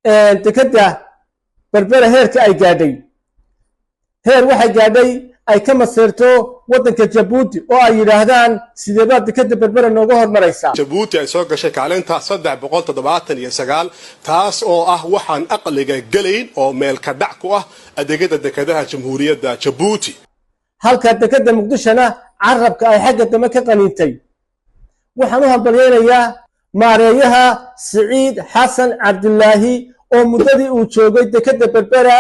dekada berbera heerka ay gaadhay heer waxay gaadhay ay ka masirto wadanka Djibouti oo ay yiraahdaan sideeba dekada berbera nooga hormaraysa Djibouti ay soo gashay kaalinta 379 taas oo ah waxaan aqliga galeyn oo meel ka dhac ku ah adeegyada dekadaha jamhuuriyadda Djibouti halka dekada Muqdishona carabka ay xagga dama ka qaniintay waxaan u hambalyeeyaa maareeyaha Saciid Xasan Cabdullaahi oo muddadii uu joogay dekada berbera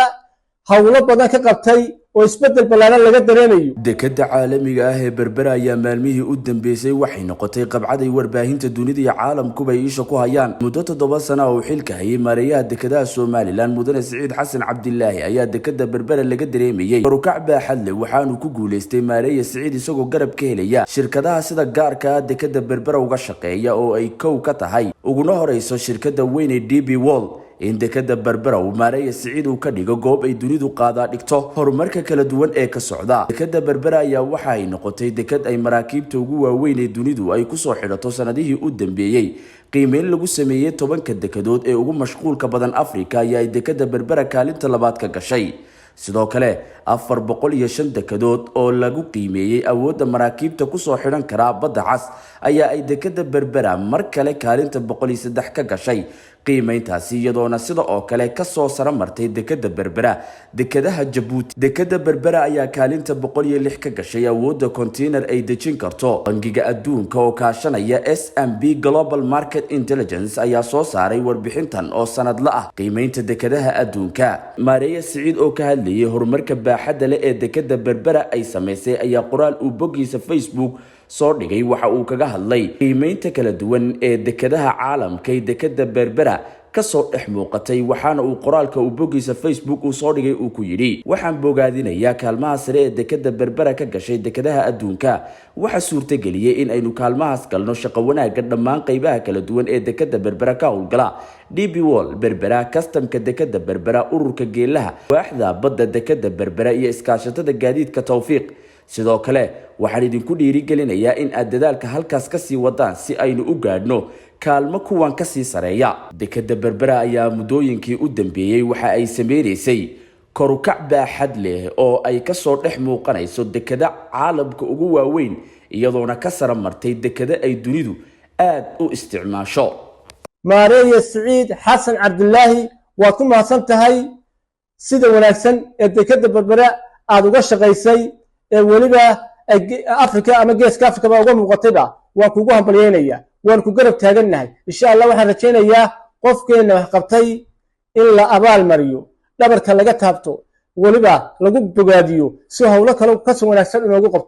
hawlo badan ka qabtay oo isbedel balaaran laga dareemayo dekada caalamiga ah ee berbera ayaa maalmihii u dambeysay waxay noqotay qabcaday warbaahinta dunida iyo caalamkuba ay isha ku hayaan muddo 7 sano oo xilka hayay maareeyaha dekadaha Soomaaliland mudane Saciid Xasan Cabdullaahi ayaa dekada berbera laga dareemayay barukac baaxad leh waxaanu ku guuleystay maareeyaha Saciid isagoo garab ka helaya shirkadaha sida gaarka ah dekada berbera uga shaqeeya oo ay kow ka tahay uguna horeyso shirkada weyn ee DP World in dekada berbera uu maareeyaha Saciid uu ka dhigo goob ay dunidu qaada dhigto horumarka kala duwan ee ka socda dekada berbera ayaa waxa ay noqotay dekad ay maraakiibta ugu waaweyn ee dunidu ay ku soo xidhato sanadihii u dambeeyay qiimeyn lagu sameeyay 10 dekadood ee ugu mashquulka badan Afrika ayaa dekada berbera kaalinta labaad ka gashay sidoo kale 405 dekadood oo lagu qiimeeyay awoodda maraakiibta ku soo xidhan kara badda cas ayaa ay dekada berbera mar kale kaalinta 103 ka gashay qiimeyntaasi iyadoona sida oo kale ka soo sara martay dekada berbera dekadaha Djibouti dekada berbera ayaa kaalinta 106 ka gashay awoodda container ay dejin karto bangiga adduunka oo kaashanaya S&P Global Market Intelligence ayaa soo saaray warbixintan oo sanadle ah qiimeynta dekadaha adduunka maareeyaha Saciid oo ka hadlayay horumarka baaxadda leh ee dekada berbera ay sameysay ayaa qoraal uu bogiisa Facebook soo dhigay waxa uu kaga hadlay qiimeynta kala duwan ee dekadaha caalamka ee dekada berbera ka soo dhex muuqatay waxaana uu qoraalka uu bogiisa Facebook uu soo dhigay uu ku yiri waxaan bogaadinayaa kaalmaha sare ee dekada berbera ka gashay dekadaha adduunka waxa suurtageliyay in aynu kaalmahaas galno shaqo wanaagga dhammaan qaybaha kala duwan ee dekada berbera ka howlgala DP World berbera customka dekada berbera ururka geelaha waaxda badda dekada berbera iyo iskaashatada gaadiidka Tawfiiq sidoo kale waxaan idinku dhiirigelinayaa in aad dadaalka halkaas ka sii wadaan si aynu u gaadhno kaalmo kuwan ka sii sareeya dekada berbera ayaa muddooyinkii u dambeeyay waxa ay sameeysay korukac baaxad leh oo ay ka soo dhex muuqanayso dekada caalamka ugu waaweyn iyadoona ka sara martay dekada ay dunidu aad u isticmaasho maareeyaha Saciid Xasan Cabdullaahi waa ku mahadsan tahay sida wanaagsan ee dekada berbera aad uga shaqaysay ee waliba Afrika ama geeska Afrika ba uga muuqatayba waan kugu hambalyeynaya waan ku garab taaganahay insha Allah waxaan rajaynayaa qofkeena wax qabtay in la abaal mariyo dhabarka laga taabto waliba lagu bogaadiyo si hawlo kale ka soo wanaagsan inuu qabto